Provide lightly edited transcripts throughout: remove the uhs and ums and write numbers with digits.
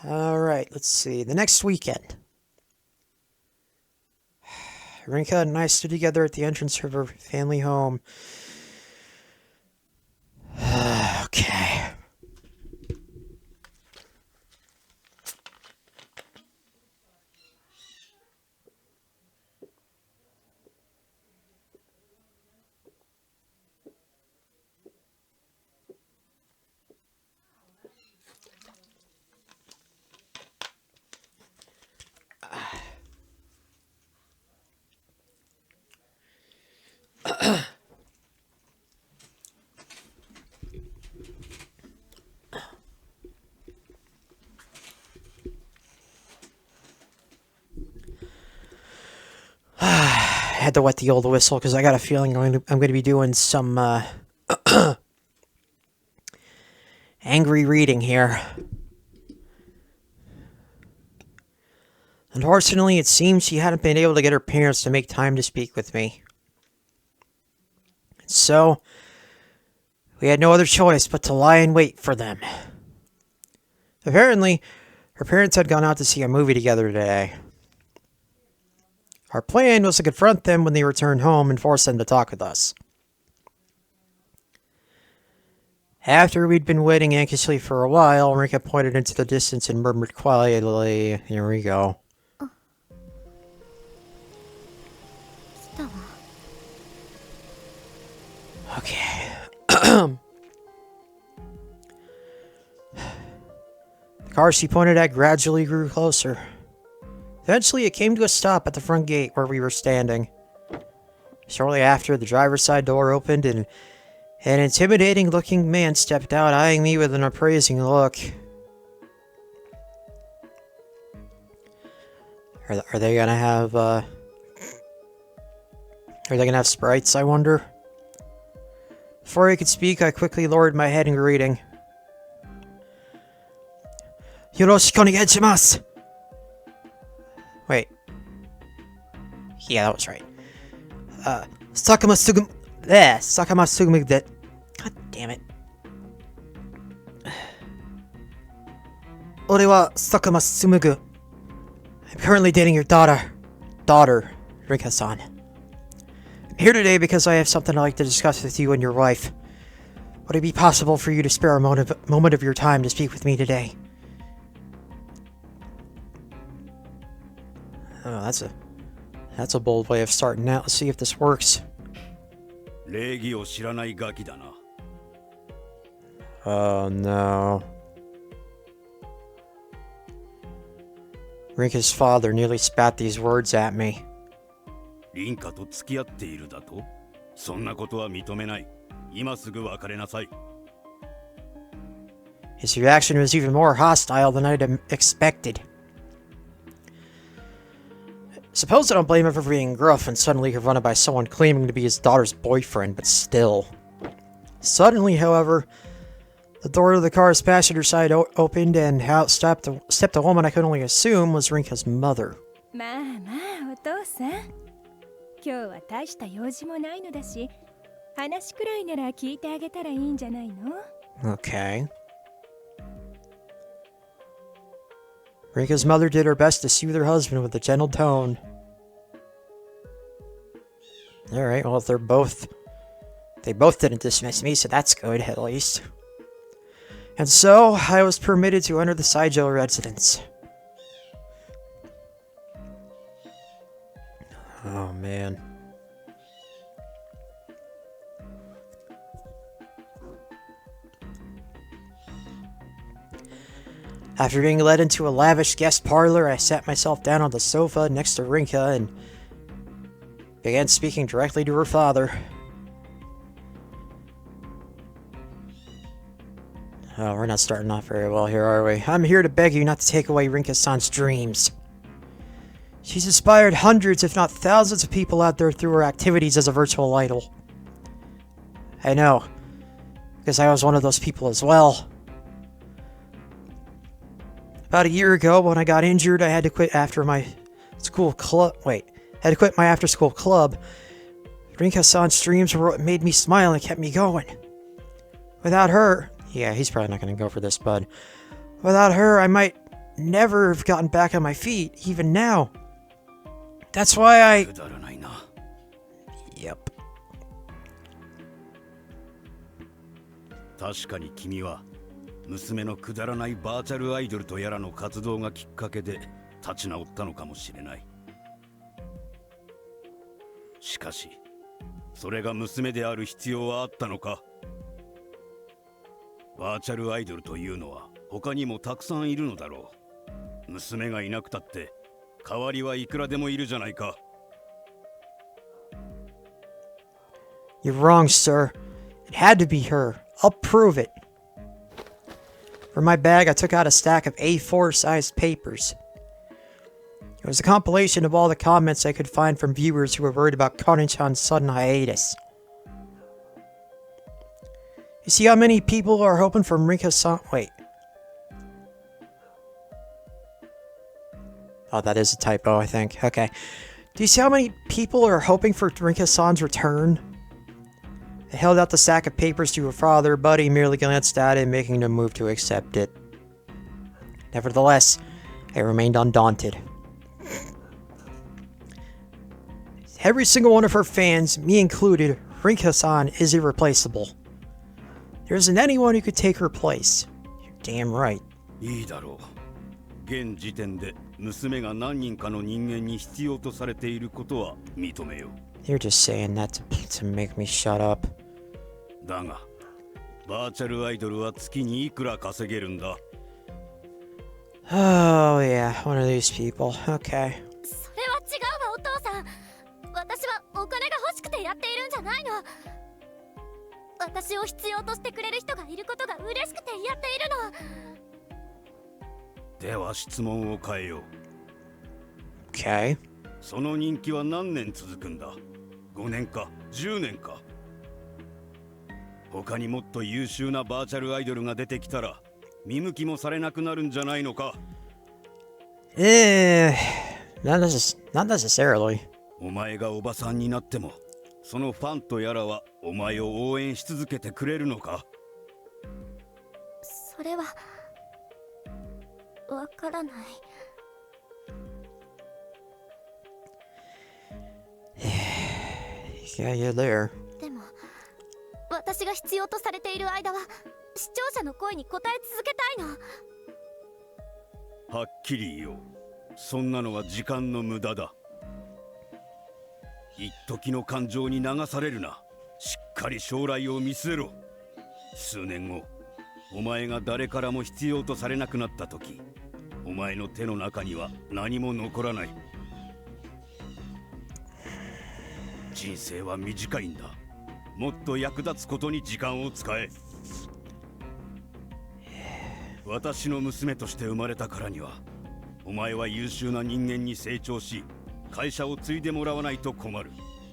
Alright, let's see. The next weekend. Rinka and I stood together at the entrance of her family home. Okay. I had to wet the old whistle because I got a feeling I'm going to be doing some angry reading here. Unfortunately, it seems she hadn't been able to get her parents to make time to speak with me. So, we had no other choice but to lie in wait for them. Apparently, her parents had gone out to see a movie together today. Our plan was to confront them when they returned home and force them to talk with us. After we'd been waiting anxiously for a while, Rinka pointed into the distance and murmured quietly, "Here we go." Okay. The car she pointed at gradually grew closer. Eventually, it came to a stop at the front gate where we were standing. Shortly after, the driver's side door opened and an intimidating-looking man stepped out, eyeing me with an appraising look. Are they gonna have, Are they gonna have sprites, I wonder? Before I could speak, I quickly lowered my head in greeting. Yoroshiku onegaishimasu! Wait. Yeah, that was right. Sakama Sugumi that. God damn it. Ore wa Sakama Sumugu. I'm currently dating your daughter, Rinka-san. I'm here today because I have something I'd like to discuss with you and your wife. Would it be possible for you to spare a moment of your time to speak with me today? Oh, that's a bold way of starting out. Let's see if this works. Oh no. Rinka's father nearly spat these words at me. Rinkaと付き合っているだと? そんなことは認めない。今すぐ別れなさい。 His reaction was even more hostile than I'd expected. Suppose I don't blame him for being gruff and suddenly confronted by someone claiming to be his daughter's boyfriend, but still. Suddenly, however, the door to the car's passenger side opened and out stepped a woman I could only assume was Rinka's mother. まあまあお父さん、今日は大した用事もないのだし、話くらいなら聞いてあげたらいいんじゃないの? Okay. Rinka's mother did her best to soothe her husband with a gentle tone. Alright, well, they both didn't dismiss me, so that's good, at least. And so, I was permitted to enter the Saijo residence. Oh, man. After being led into a lavish guest parlor, I sat myself down on the sofa next to Rinka and began speaking directly to her father. Oh, we're not starting off very well here, are we? I'm here to beg you not to take away Rinka-san's dreams. She's inspired hundreds, if not thousands of people out there through her activities as a virtual idol. I know, because I was one of those people as well. About a year ago, when I got injured, I had to quit after my school club. Had to quit my after-school club. Rinka-san's streams were what made me smile and kept me going. Without her, yeah, he's probably not going to go for this, bud. Without her, I might never have gotten back on my feet, even now. That's why I... くだらないな。 Yep. 確かに君は娘のくだらないバーチャルアイドルとやらの活動がきっかけで立ち直ったのかもしれない。しかしそれが娘である必要はあったのか。バーチャルアイドルというのは他にもたくさんいるのだろう。娘がいなくたって代わりはいくらでもいるじゃないか。 You're wrong, sir. It had to be her. I'll prove it. From my bag, I took out a stack of A4-sized papers. It was a compilation of all the comments I could find from viewers who were worried about Karin-chan's sudden hiatus. You see how many people are hoping for Rinka-san? Wait. Oh, that is a typo, I think. Okay. Do you see how many people are hoping for Rinka-san's return? I held out the stack of papers to her father, but he merely glanced at it, making no move to accept it. Nevertheless, I remained undaunted. Every single one of her fans, me included, Rinka-san is irreplaceable. There isn't anyone who could take her place. You're damn right. いいだろう。現時点で娘が何人かの人間に必要とされていることは認めよう。 You're just saying that to make me shut up. だが、バーチャルアイドルは月にいくら稼げるんだ？ Oh yeah, one of these people. Okay. それは違うわ、お父さん。私はお金が欲しくてやっているんじゃないの。私を必要としてくれる人がいることが嬉しくてやっているの。では質問を変えよう。 Okay. その人気は何年続くんだ？ 5 年か10年か。他にもっと優秀なバーチャルアイドルが出てきたら見向きもされなくなるんじゃないのか。 Not necessarily. お前がおばさんになってもそのファンとやらはお前を応援し続けてくれるのか。それはわからない。 Yeah, you're there. でも私が必要とされている間は視聴者の声に応え続けたいの。はっきり言おう。そんなのは時間の無駄だ。一時の感情に流されるな。しっかり将来を見据えろ。数年後、お前が誰からも必要とされなくなった時、お前の手の中には何も残らない。人生は短いんだ。もっと役立つことに時間を使え。私の娘として生まれたからには、お前は優秀な人間に成長し、会社を継いでもらわないと困る。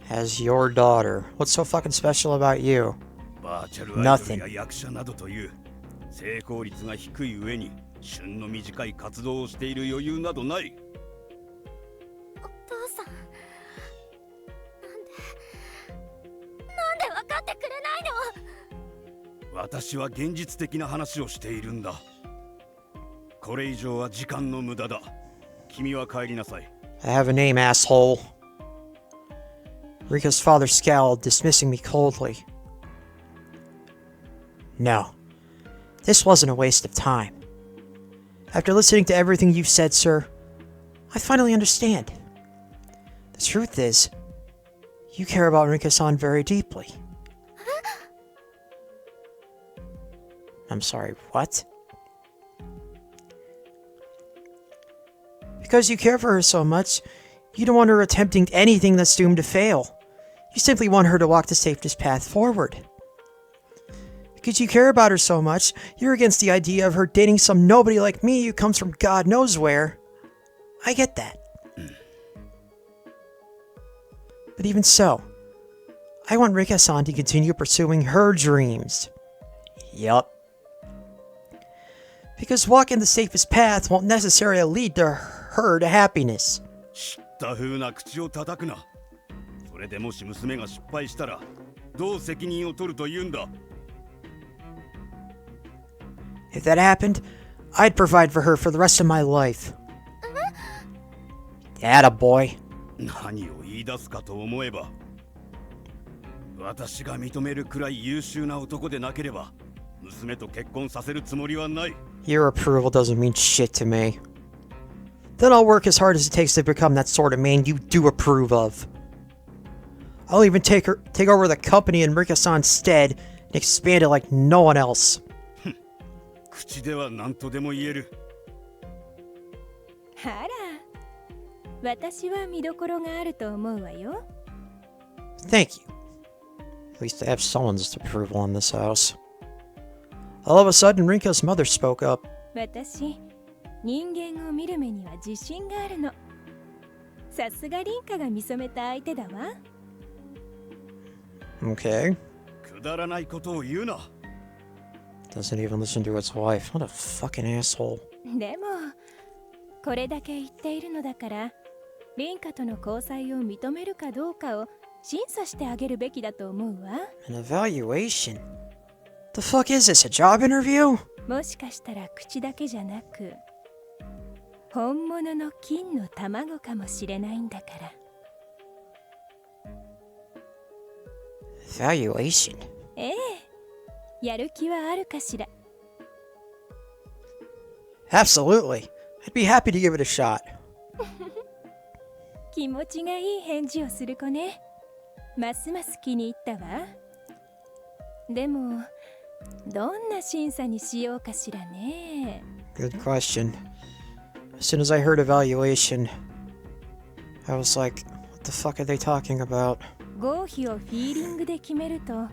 As your daughter. What's so fucking special about you? バーチャルアイドルや役者などという成功率が低い上に旬の短い活動をしている余裕などない。お父さん、なんで分かってくれないの。私は現実的な話をしているんだ。これ以上は時間の無駄だ。君は帰りなさい。 I have a name, asshole. Rika's father scowled, dismissing me coldly. No, this wasn't a waste of time. After listening to everything you've said, sir, I finally understand. The truth is, you care about Rinka-san very deeply. I'm sorry, what? Because you care for her so much, you don't want her attempting anything that's doomed to fail. You simply want her to walk the safest path forward. Because you care about her so much, you're against the idea of her dating some nobody like me who comes from God knows where. I get that. But even so, I want Rika-san to continue pursuing her dreams. Yup. Because walking the safest path won't necessarily lead to her to happiness. 知った風な口を叩くな。それでもし娘が失敗したらどう責任を取ると言うんだ。 If that happened, I'd provide for her for the rest of my life. Attaboy. 何を言い出すかと思えば、私が認めるくらい優秀な男でなければ娘と結婚させるつもりはない。 Your approval doesn't mean shit to me. Then I'll work as hard as it takes to become that sort of man you do approve of. I'll even take over the company in Rinka-san's stead and expand it like no one else. 口では何とでも言える。あら、私は見どころがあると思うわよ。Thank you. At least I have someone's approval in this house. All of a sudden, Rinka's mother spoke up. 私、人間を見る目には自信があるの。さすがリンカが見初めた相手だわ。Okay. くだらないことを言うな。 Doesn't even listen to his wife. What a fucking asshole. でも、これだけ言っているのだから、リンカとの交際を認めるかどうかを審査してあげるべきだと思うわ。An evaluation? The fuck is this, a job interview? もしかしたら口だけじゃなく、本物の金の卵かもしれないんだから。Evaluation? ええ、やる気はあるかしら。Absolutely. I'd be happy to give it a shot. 気持ちがいい返事をする子ね。ますます気に入ったわ。でも、どんな審査にしようかしらね。Good question. As soon as I heard evaluation, I was like, what the fuck are they talking about? 合否をフィーリングで決めると、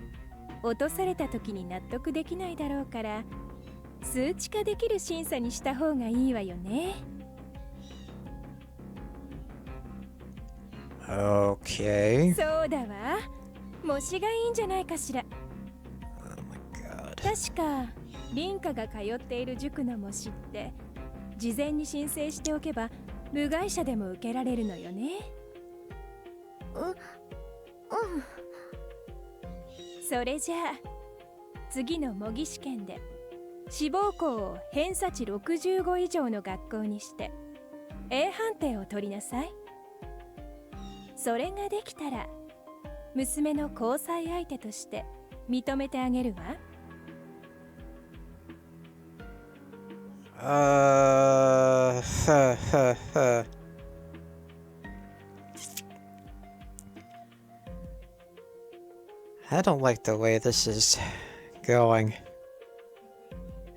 落とされた時に納得できないだろうから、数値化できる審査にした方がいいわよね。Okay. そうだわ。模試がいいんじゃないかしら。Oh my god. 確かリンカが通っている塾の模試って事前に申請しておけば部外者でも受けられるのよね。それじゃあ次の模擬試験で志望校を偏差値65以上の学校にして A 判定を取りなさい。それができたら娘の交際相手として認めてあげるわ。I don't like the way this is going.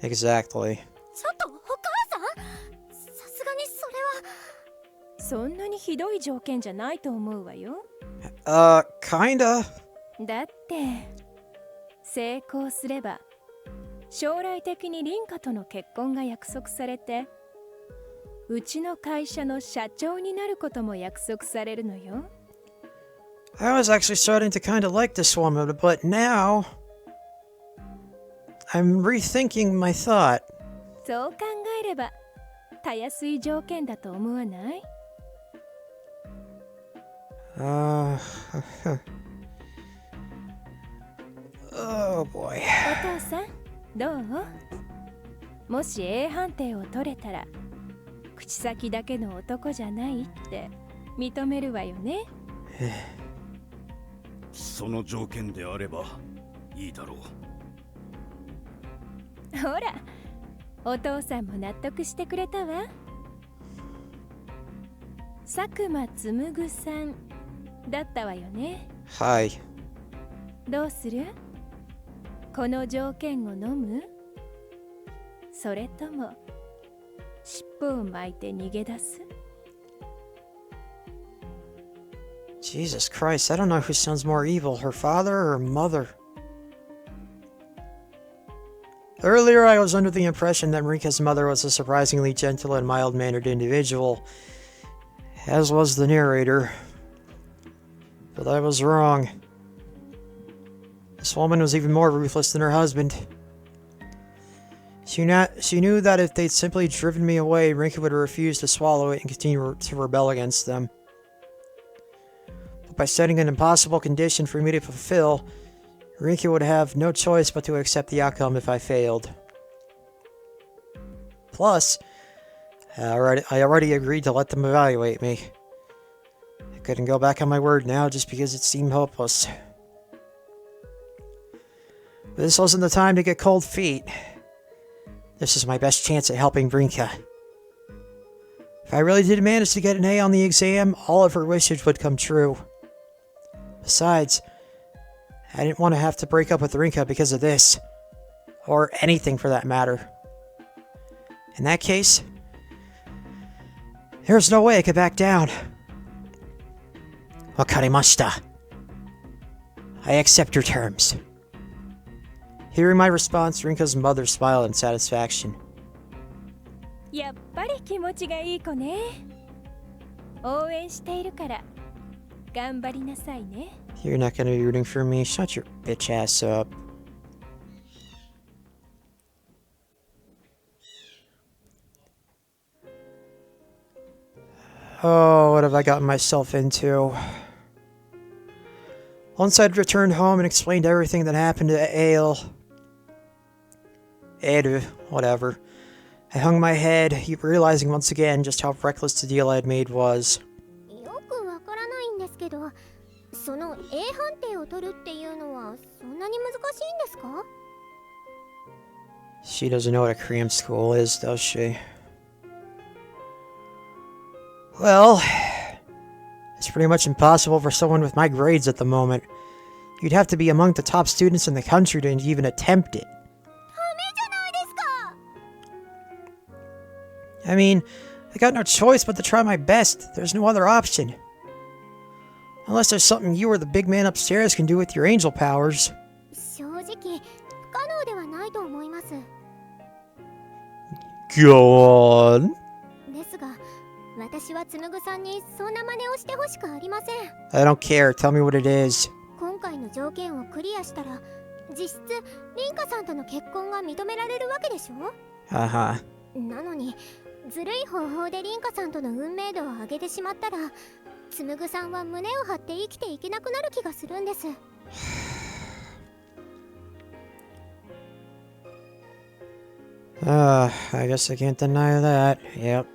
Exactly. ちょっとお母さん、さすがにそれは。そんなにひどい条件じゃないと思うわよ。Kinda. だって成功すれば将来的にリンカとの結婚が約束されて、うちの会社の社長になることも約束されるのよ。I was actually starting to kind of like this woman, but now I'm rethinking my thought. そう考えればたやすい条件だと思わない？Oh boy. お父さんどう？もし A 判定を取れたら口先だけの男じゃないって認めるわよね。その条件であればいいだろう。ほら、お父さんも納得してくれたわ。佐久間紡さんだったわよね。はい。どうする？この条件を飲む？それとも尻尾を巻いて逃げ出す？ Jesus Christ, I don't know who sounds more evil, her father or her mother. Earlier, I was under the impression that Rinka's mother was a surprisingly gentle and mild-mannered individual, as was the narrator. But I was wrong. This woman was even more ruthless than her husband. She knew that if they'd simply driven me away, Rinka would refuse to swallow it and continue to rebel against them. By setting an impossible condition for me to fulfill, Rinka would have no choice but to accept the outcome if I failed. Plus, I already agreed to let them evaluate me. I couldn't go back on my word now just because it seemed hopeless. But this wasn't the time to get cold feet. This is my best chance at helping Rinka. If I really did manage to get an A on the exam, all of her wishes would come true. Besides, I didn't want to have to break up with Rinka because of this. Or anything for that matter. In that case, there's no way I could back down. Wakarimashita. I accept your terms. Hearing my response, Rinka's mother smiled in satisfaction. やっぱり気持ちがいい子ね。応援しているから頑張りなさいね。You're not gonna be rooting for me. Shut your bitch ass up. Oh, what have I gotten myself into? Once I'd returned home and explained everything that happened to Eru, whatever, I hung my head, realizing once again just how reckless the deal I had made was. よくわからないんですけど、その A 判定を取るっていうのはそんなに難しいんですか? She doesn't know what a cram school is, does she? Well, it's pretty much impossible for someone with my grades at the moment. You'd have to be among the top students in the country to even attempt it. I mean, I got no choice but to try my best. There's no other option. Unless there's something you or the big man upstairs can do with your angel powers. 正直、不可能ではないと思います。 Go on. ですが、私は紡さんにそんな真似をしてほしくありません。 I don't care. Tell me what it is. 今回の条件をクリアしたら、実質リンカさんとの結婚が認められるわけでしょ? Uh-huh. なのに、ずるい方法でリンカさんとの運命度を上げてしまったら、紡さんは胸を張って生きていけなくなる気がするんです。I guess I can't deny that. Yep.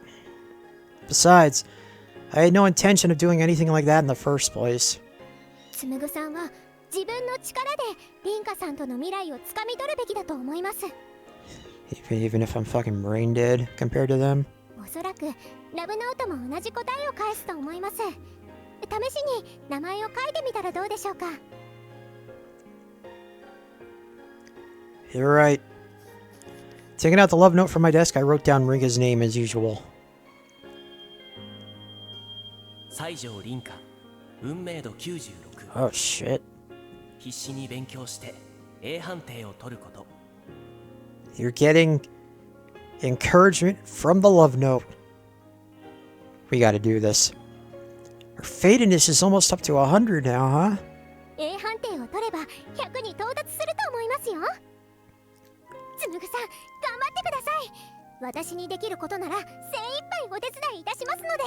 Besides, I had no intention of doing anything like that in the first place. 紡さんは自分の力でリンカさんとの未来をつかみ取るべきだと思います。 Even if I'm fucking brain dead compared to them. おそらくラブノートも同じ答えを返すと思います。試しに名前を書いてみたらどうでしょうか。 You're right. Taking out the love note from my desk, I wrote down Rinka's name as usual. 西条凛花、運命度96。 Oh shit. 必死に勉強して A 判定を取ること。 You're getting encouragement from the love note. We gotta do this. Her fatedness is almost up to 100 now, huh? A 判定を取れば100に到達すると思いますよ。紬さん、頑張ってください。私にできることなら精一杯お手伝いいたしますので。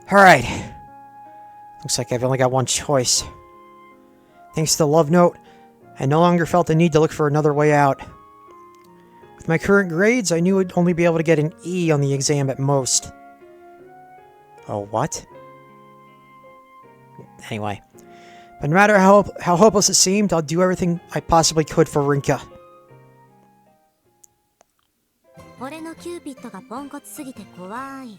Alright. Looks like I've only got one choice. Thanks to the love note, I no longer felt the need to look for another way out. With my current grades, I knew I'd only be able to get an E on the exam at most. Oh, what? Anyway. But no matter how hopeless it seemed, I'll do everything I possibly could for Rinka. 俺のキューピッドがポンコツすぎて怖い。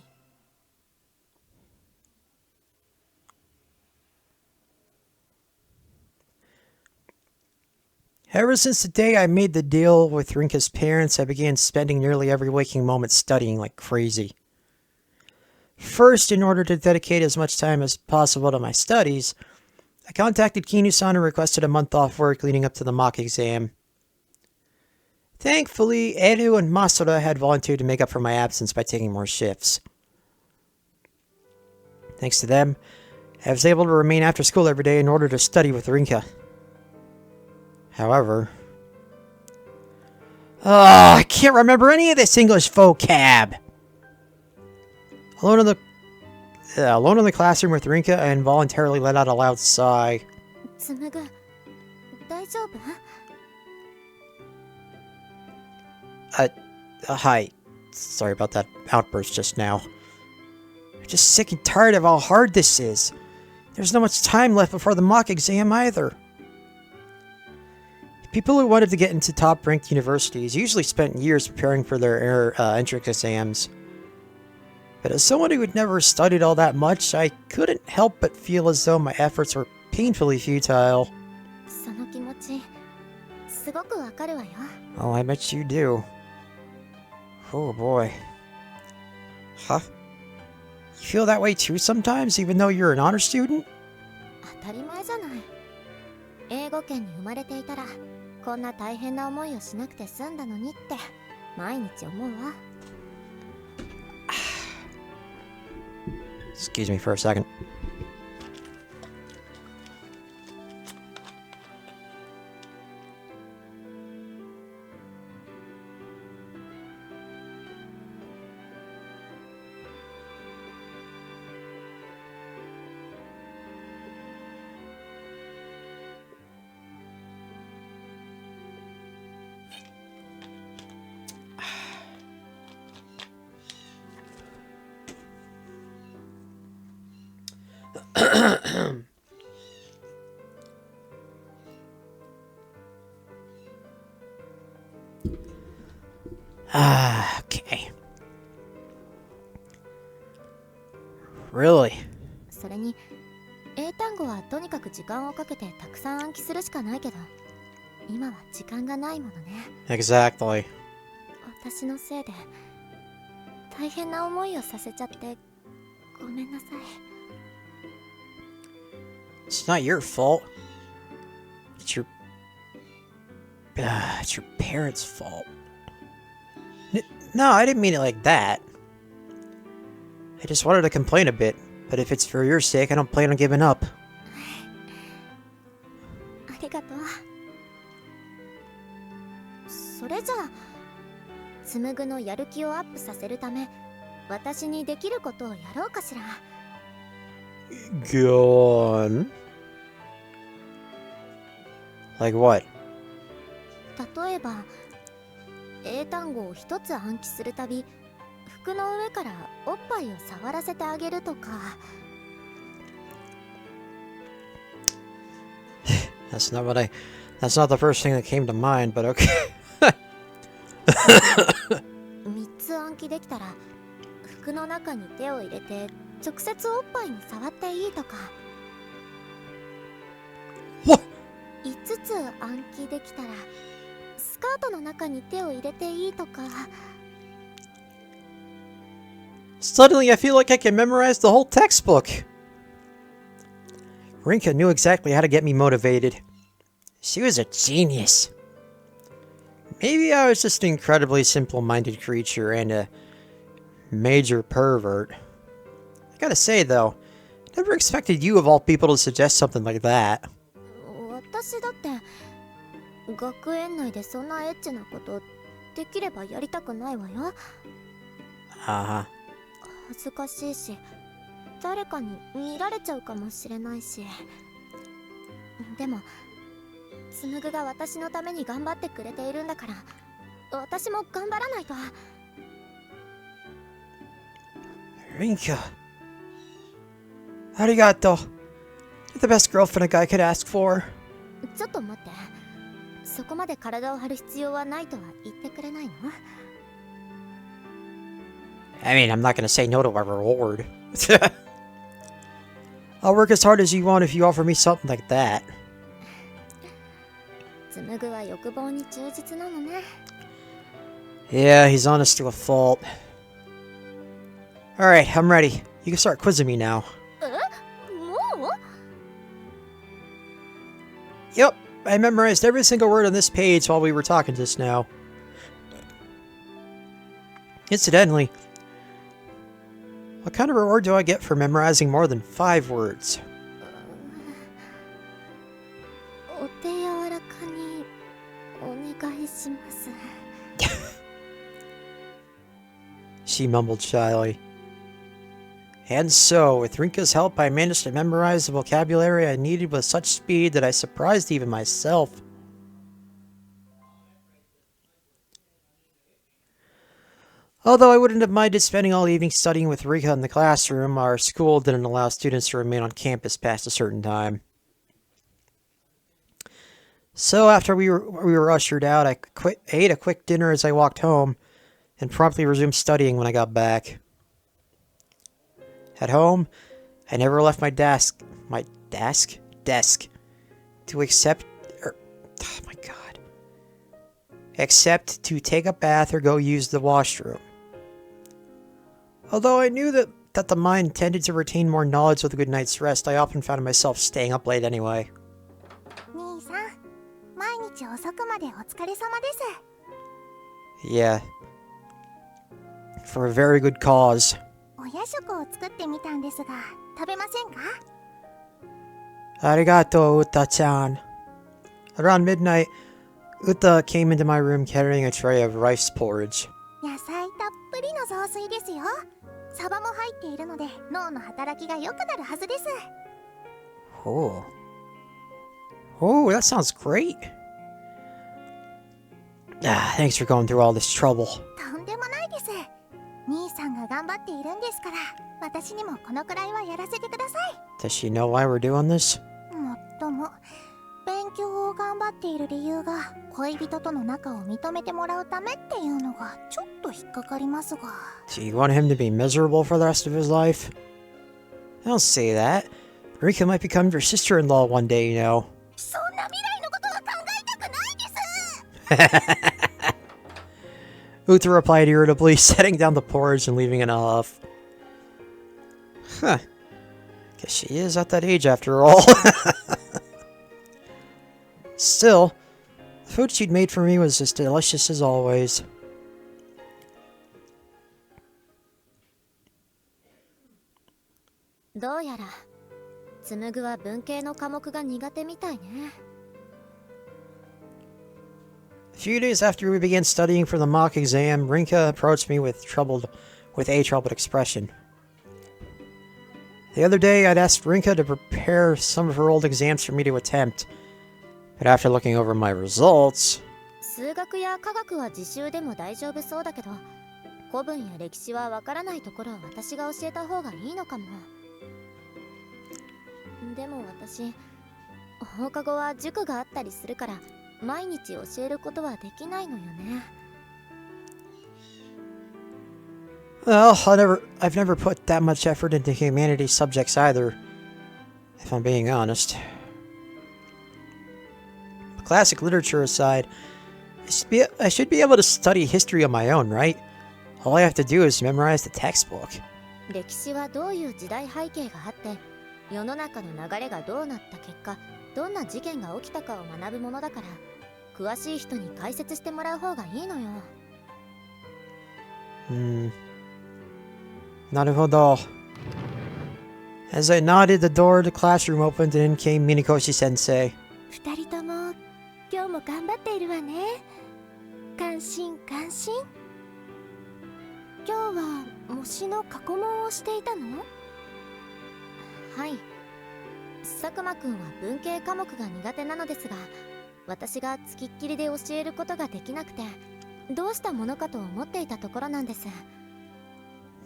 Ever since the day I made the deal with Rinka's parents, I began spending nearly every waking moment studying like crazy. First, in order to dedicate as much time as possible to my studies, I contacted Kinu-san and requested a month off work leading up to the mock exam. Thankfully, Eru and Masura had volunteered to make up for my absence by taking more shifts. Thanks to them, I was able to remain after school every day in order to study with Rinka. However... I can't remember any of this English vocab! Alone in the classroom with Rinka, I involuntarily let out a loud sigh. 紬、大丈夫? Hi. Sorry about that outburst just now. I'm just sick and tired of how hard this is. There's not much time left before the mock exam either. People who wanted to get into top-ranked universities usually spent years preparing for their entrance exams. But as someone who had never studied all that much, I couldn't help but feel as though my efforts were painfully futile. その気持ちすごくわかるわよ。 Oh, I bet you do. Oh boy. Huh? You feel that way too sometimes, even though you're an honor student? 当たり前じゃない。英語圏に生まれていたらこんな大変な思いをしなくて済んだのにって毎日思うわ。 Excuse me for a second. Okay. Really? それに英単語はとにかく時間をかけてたくさん暗記するしかないけど今は時間がないものね。 Exactly. 私のせいで大変な思いをさせちゃってごめんなさい。 It's not your fault. It's your... it's your parents' fault. No, I didn't mean it like that. I just wanted to complain a bit, but if it's for your sake, I don't plan on giving up. ありがとう。それじゃあ紡のやる気をアップさせるため私にできることをやろうかしら。 Go on. Like what? 例えば英単語を一つ暗記するたび服の上からおっぱいを触らせてあげるとか。 That's not the first thing that came to mind, but okay. 3つ暗記できたら服の中に手を入れて直接おっぱいに触っていいとか。 What? 5つ暗記できたらスカートの中に手を入れていいとか。 Suddenly, I feel like I can memorize the whole textbook. Rinka knew exactly how to get me motivated. She was a genius. Maybe I was just an incredibly simple-minded creature and a major pervert. I gotta say, though, I never expected you of all people to suggest something like that. 私だって学園内でそんなエッチなことできればやりたくないわよ。 Uh-huh. 恥ずかしいし誰かに見られちゃうかもしれないし。でも紬が私のために頑張ってくれているんだから私も頑張らないと。 Rinka. Arigato. You're the best girlfriend a guy could ask for. ちょっと待って、そこまで体を張る必要はないとは言ってくれないの？ I mean, I'm not gonna say no to a reward. I'll work as hard as you want if you offer me something like that. 紬は欲望に忠実なのね。 Yeah, he's honest to a fault. Alright, I'm ready. You can start quizzing me now. もう？ Yep, I memorized every single word on this page while we were talking just now. Incidentally, what kind of reward do I get for memorizing more than 5 words? お手柔らかにお願いします。 She mumbled shyly. And so, with Rinka's help, I managed to memorize the vocabulary I needed with such speed that I surprised even myself. Although I wouldn't have minded spending all evening studying with Rinka in the classroom, our school didn't allow students to remain on campus past a certain time. So after we were ushered out, I ate a quick dinner as I walked home, and promptly resumed studying when I got back. At home, I never left my desk to except to take a bath or go use the washroom. Although I knew that the mind tended to retain more knowledge with a good night's rest, I often found myself staying up late anyway. 兄さん、毎日遅くまでお疲れ様です。 Yeah. For a very good cause. お夜食を作ってみたんですが、食べませんか？ Arigato, Uta-chan. Around midnight, Uta came into my room carrying a tray of rice porridge. 野菜たっぷりの雑炊ですよ。サバも入っているので脳の働きが良くなるはずです。 Oh. Oh, that sounds great. Thanks for going through all this trouble. とんでもないです。兄さんが頑張っているんですから、私にもこのくらいはやらせてください。 Does she know why we're doing this? もっとも、勉強を頑張っている理由が恋人との仲を認めてもらうためっていうのがちょっと引っかかりますが。 Do you want him to be miserable for the rest of his life? Don't say that. Rinka might become your sister-in-law one day, you know. そんな未来のことは考えたくないです。 Uta replied irritably, setting down the porridge and leaving it in a huff. Huh. Guess she is at that age after all. Still, the food she'd made for me was as delicious as always. どうやら紡は文系の科目が苦手みたいね。 A few days after we began studying for the mock exam, Rinka approached me with a troubled expression. The other day, I'd asked Rinka to prepare some of her old exams for me to attempt, but after looking over my results... 数学や科学は自習でも大丈夫そうだけど、古文や歴史はわからないところを私が教えた方がいいのかも。でも私、放課後は塾があったりするから、毎日教えることはできないのよね。 Well, I've never put that much effort into humanities subjects either, if I'm being honest. Classic literature aside, I should be able to study history on my own, right? All I have to do is memorize the textbook. 歴史はどういう時代背景があって、世の中の流れがどうなった結果、どんな事件が起きたかを学ぶものだから、詳しい人に解説してもらう方がいいのよ。Naruhodo. As I nodded, the door of the classroom opened and in came Minikoshi-sensei. 二人とも今日も頑張っているわね。感心感心。今日は模試の過去問をしていたの？はい。佐久間くんは文系科目が苦手なのですが、私がつきっきりで教えることができなくて、どうしたものかと思っていたところなんです。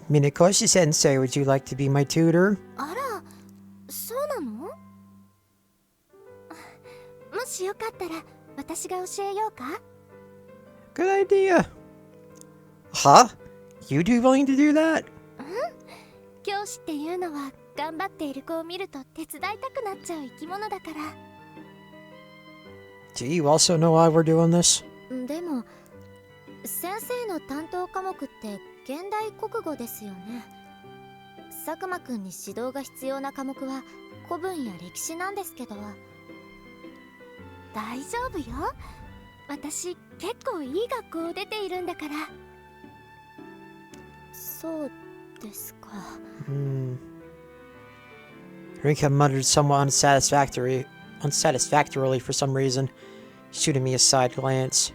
Minikoshi-sensei, would you like to be my tutor? あら、そうなの？もしよかったら私が教えようか？ Good idea. Huh? You'd be willing to do that? 教師っていうのは頑張っている子を見ると手伝いたくなっちゃう生き物だから。 Do you also know why we're doing this? でも先生の担当科目って現代国語ですよね。佐久間くんに指導が必要な科目は古文や歴史なんですけど。大丈夫よ。私結構いい学校を出ているんだから。そうですか。Rinka muttered somewhat unsatisfactorily for some reason, shooting me a side glance.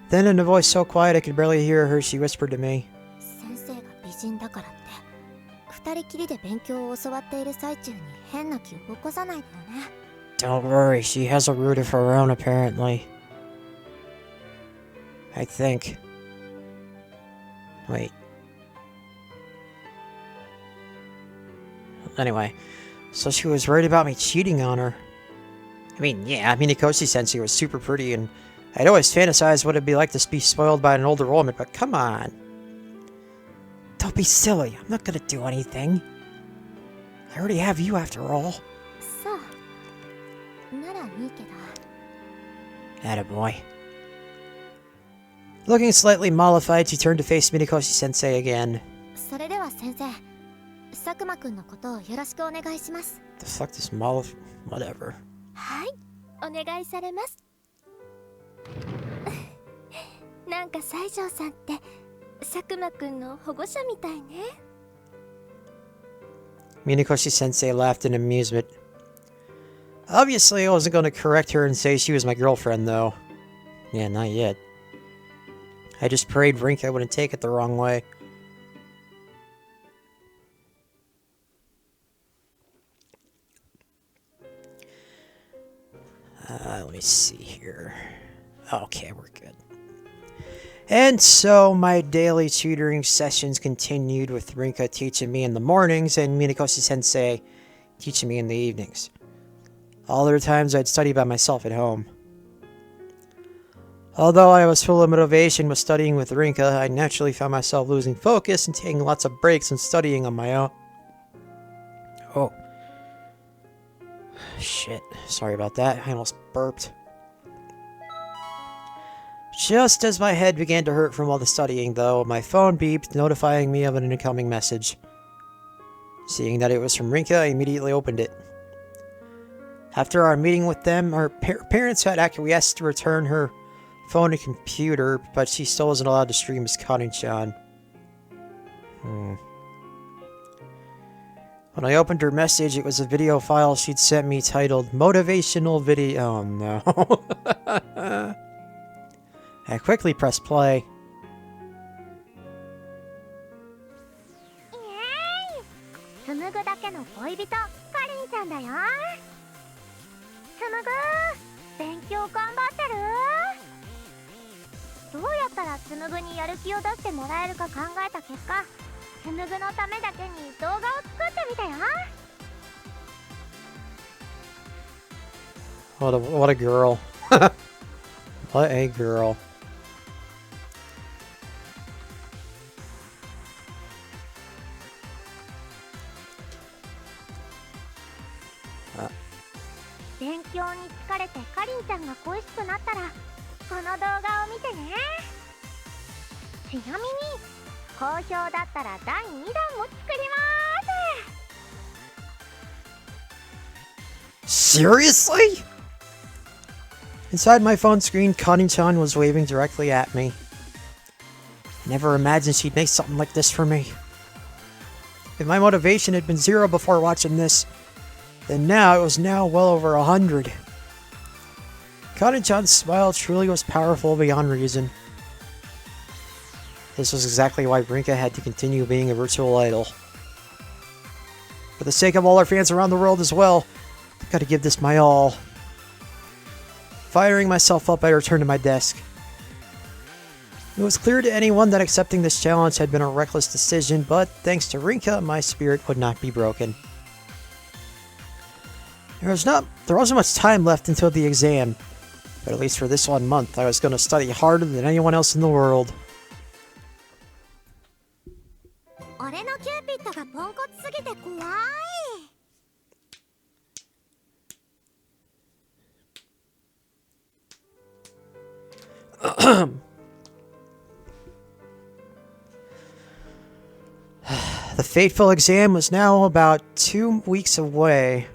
Then, in a voice so quiet I could barely hear her, she whispered to me. 先生が美人だからって二人きりで勉強を教わっている最中に変な気を起こさないでよね。 Don't worry, she has a root of her own apparently. I think. Wait. Anyway, so she was worried about me cheating on her. I mean, yeah, Minikoshi-sensei was super pretty, and I'd always fantasized what it'd be like to be spoiled by an older woman, but come on. Don't be silly. I'm not gonna do anything. I already have you after all. そうならいいけど Attaboy. Looking slightly mollified, she turned to face Minikoshi-sensei again. それでは先生佐久間くんのことをよろしくお願いします The fuck this whatever. はいお願いされますなんか西条さんって佐久間くんの保護者みたいね Minikoshi-sensei laughed in amusement. Obviously, I wasn't going to correct her and say she was my girlfriend, though. Yeah, not yet. I just prayed Rinka wouldn't take it the wrong way. Let me see here. Okay, we're good. And so my daily tutoring sessions continued with Rinka teaching me in the mornings and Minikoshi-sensei teaching me in the evenings. All other times I'd study by myself at home. Although I was full of motivation with studying with Rinka, I naturally found myself losing focus and taking lots of breaks and studying on my own. Oh. Shit. Sorry about that. I almost burped. Just as my head began to hurt from all the studying, though, my phone beeped, notifying me of an incoming message. Seeing that it was from Rinka, I immediately opened it. After our meeting with them, her parents had acquiesced to return her phone and computer, but she still wasn't allowed to stream as Karin-chan. When I opened her message, it was a video file she'd sent me titled Motivational Video. Oh no. I quickly pressed play. 紡ぐだけの恋人かりんちゃんだよ紡ぐ勉強頑張ってるどうやったら紡ぐにやる気を出してもらえるか考えた結果紡ぐのためだけに動画を作ってみたよ What a girl. What a girl. Uh. 勉強に疲れてかりんちゃんが恋しくなったらこの動画を見てねちなみに好評だったら第2弾も作ります Seriously? Inside my phone screen, Karin-chan was waving directly at me. Never imagined she'd make something like this for me. If my motivation had been 0 before watching this, then now it was well over 100. Karin-chan's smile truly was powerful beyond reason. This was exactly why Rinka had to continue being a virtual idol. For the sake of all our fans around the world as well, I've got to give this my all. Firing myself up, I returned to my desk. It was clear to anyone that accepting this challenge had been a reckless decision, but thanks to Rinka, my spirit would not be broken. There wasn't much time left until the exam, but at least for this 1 month, I was going to study harder than anyone else in the world. 俺のキューピッドがポンコツすぎて怖い The fateful exam was now about 2 weeks away.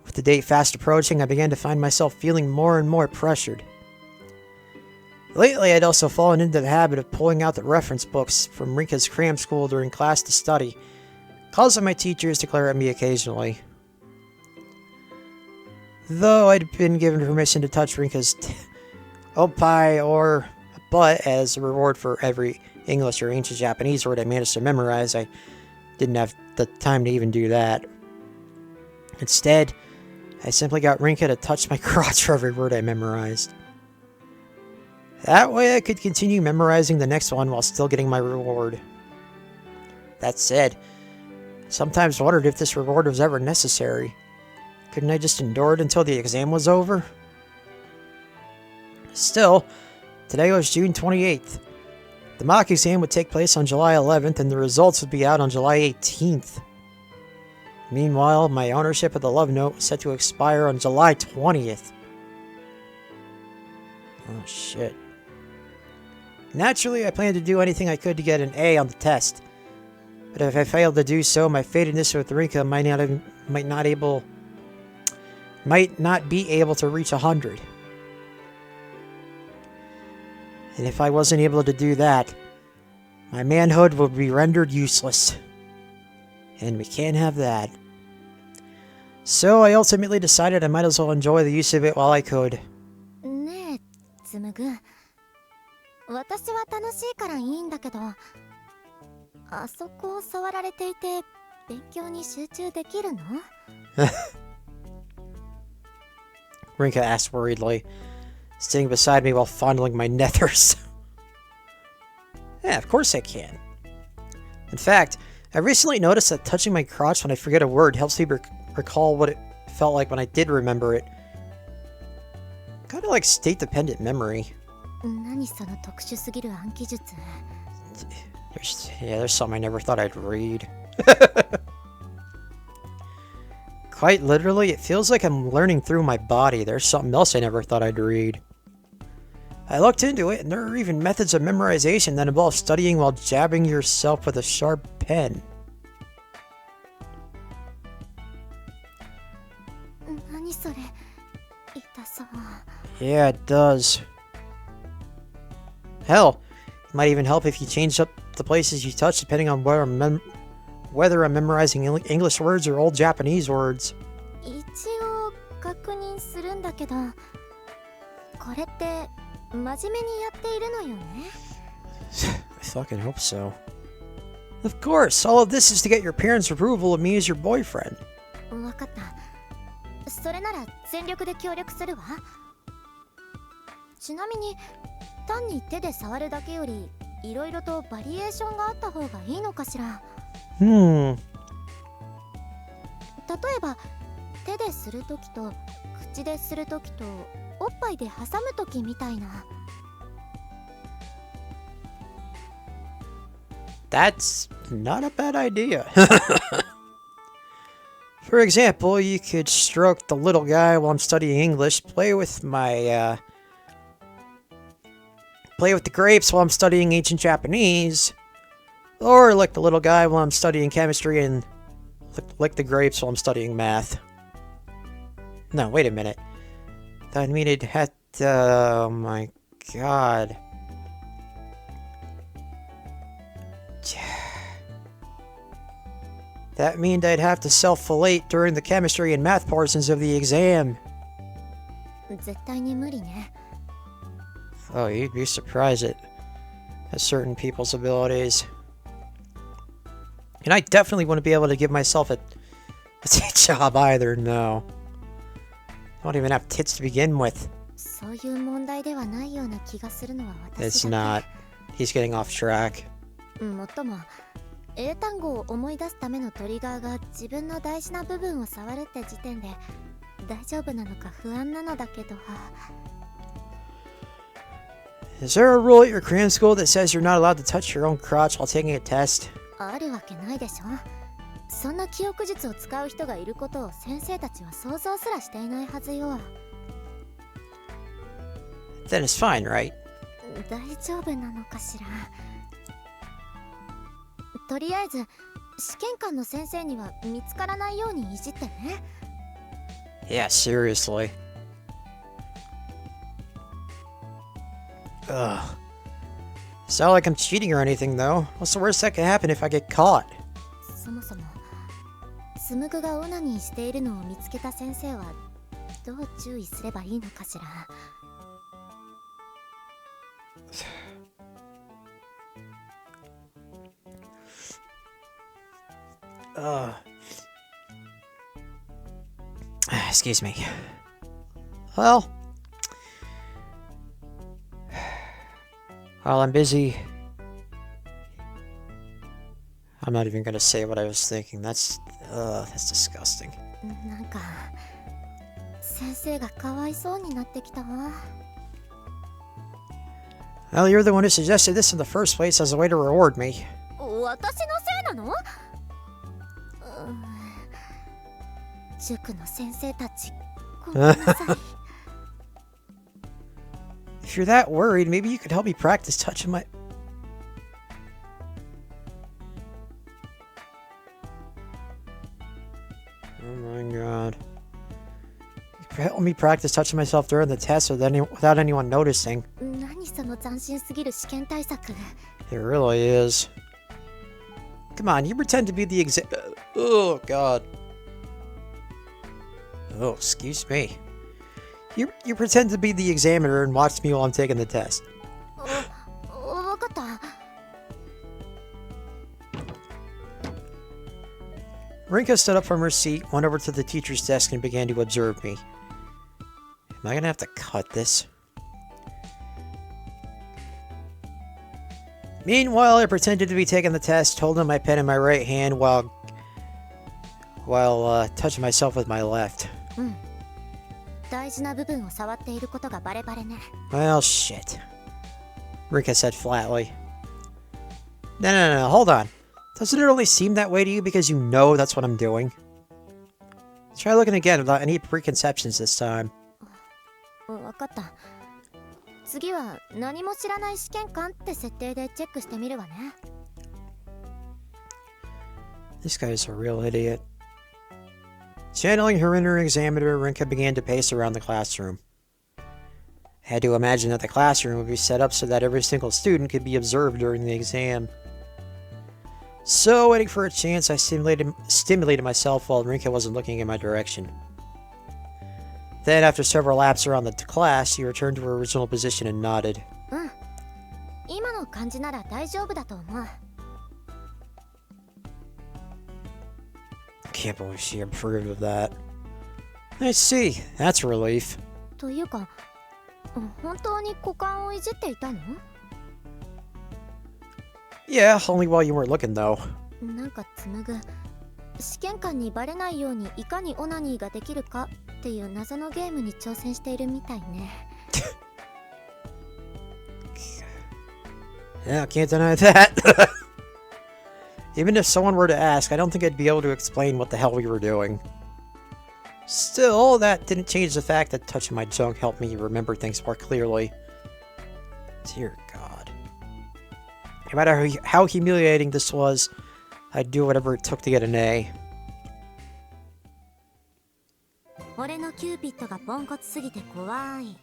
With the date fast approaching, I began to find myself feeling more and more pressured. Lately, I'd also fallen into the habit of pulling out the reference books from Rinka's cram school during class to study, causing my teachers to glare at me occasionally. Though I'd been given permission to touch Rinka's opai or butt as a reward for every English or ancient Japanese word I managed to memorize, I didn't have the time to even do that. Instead, I simply got Rinka to touch my crotch for every word I memorized. That way I could continue memorizing the next one while still getting my reward. That said, I sometimes wondered if this reward was ever necessary. Couldn't I just endure it until the exam was over? Still, today was June 28th. The mock exam would take place on July 11th and the results would be out on July 18th. Meanwhile, my ownership of the love note was set to expire on July 20th. Oh shit. Naturally, I planned to do anything I could to get an A on the test. But if I failed to do so, my fatedness with Rinka might not be able to reach 100. And if I wasn't able to do that, my manhood would be rendered useless. And we can't have that. So I ultimately decided I might as well enjoy the use of it while I could. ねえ、つむぐ。私は楽しいからいいんだけど、あそこを触られていて勉強に集中できるの？ Rinka asked worriedly, sitting beside me while fondling my nethers. Yeah, of course I can. In fact, I recently noticed that touching my crotch when I forget a word helps me recall what it felt like when I did remember it. Kinda like state-dependent memory. 何その特殊すぎる暗記術。There's something I never thought I'd read. Quite literally, it feels like I'm learning through my body. There's something else I never thought I'd read. I looked into it, and there are even methods of memorization that involve studying while jabbing yourself with a sharp pen. 何それ？痛そう。 Yeah, it does. Hell, it might even help if you change up the places you touch depending on whether I'm memorizing English words or old Japanese words. 一応確認するんだけど、これって真面目にやっているのよね。I fucking hope so. Of course, all of this is to get your parents' approval of me as your boyfriend. わかった。それなら全力で協力するわ。ちなみに単に手で触るだけよりいろいろとバリエーションがあった方がいいのかしら。例えば手でするときと口でするときとおっぱいで挟むときみたいな。 That's not a bad idea. For example, you could stroke the little guy while I'm studying English, play with the grapes while I'm studying ancient Japanese, or lick the little guy while I'm studying chemistry and lick the grapes while I'm studying math. No, wait a minute. That mean it had oh my god. That means I'd have to self-fillet during the chemistry and math portions of the exam. 絶対に無理ね。 Oh, you'd be surprised at certain people's abilities. And I definitely wouldn't be able to give myself a job either, no. I don't even have tits to begin with. そういう問題ではないような気がするのは私だけ。 It's not. He's getting off track. もっとも英単語を思い出すためのトリガーが自分の大事な部分を触るって時点で大丈夫なのか不安なのだけど。 Is there a rule at your cram school that says you're not allowed to touch your own crotch while taking a test? あるわけないでしょ。そんな記憶術を使う人がいることを先生たちは想像すらしていないはずよ。 Then it's fine, right? 大丈夫なのかしら。とりあえず試験官の先生には見つからないようにいじってね。 Yeah, seriously. Ugh. It's not like I'm cheating or anything, though. What's the worst that could happen if I get caught? そもそもスムグがオナニーしているのを見つけた先生はどう注意すればいいのかしら。 Excuse me. Well, While I'm busy... I'm not even gonna say what I was thinking. That's disgusting. なんか先生がかわいそうになってきたわ。 Well, you're the one who suggested this in the first place as a way to reward me. 私のせいなの？塾の先生たち、ごめんなさい。 If you're that worried, maybe you could help me practice touching my... Oh my god. You could help me practice touching myself during the test without anyone noticing. 何その斬新すぎる試験対策。 It really is. Come on, you pretend to be the Oh god. Oh, excuse me. You pretend to be the examiner and watch me while I'm taking the test. わかった。 Rinka stood up from her seat, went over to the teacher's desk, and began to observe me. Am I gonna have to cut this? Meanwhile, I pretended to be taking the test, holding my pen in my right hand while touching myself with my left. 大事な部分を触っていることがバレバレね。 Well, shit. Rinka said flatly. No, hold on. Doesn't it only seem that way to you because you know that's what I'm doing? Try looking again without any preconceptions this time. わかった。次は何も知らない試験官って設定でチェックしてみるわね。 This guy's a real idiot. Channeling her inner examiner, Rinka began to pace around the classroom. I had to imagine that the classroom would be set up so that every single student could be observed during the exam. So, waiting for a chance, I stimulated myself while Rinka wasn't looking in my direction. Then, after several laps around the class, she returned to her original position and nodded. 今の感じなら大丈夫だと思う。 Can't believe she approved of that. I see. That's a relief. というか、本当に股間をいじっていたの？ Yeah, only while you weren't looking, though. なんか紡ぐ、試験官にバレないようにいかにオナニーができるかっていう謎のゲームに挑戦しているみたいね。Yeah, can't deny that. Even if someone were to ask, I don't think I'd be able to explain what the hell we were doing. Still, that didn't change the fact that touching my junk helped me remember things more clearly. Dear God. No matter how humiliating this was, I'd do whatever it took to get an A. 俺のキューピッドがポンコツすぎて怖い。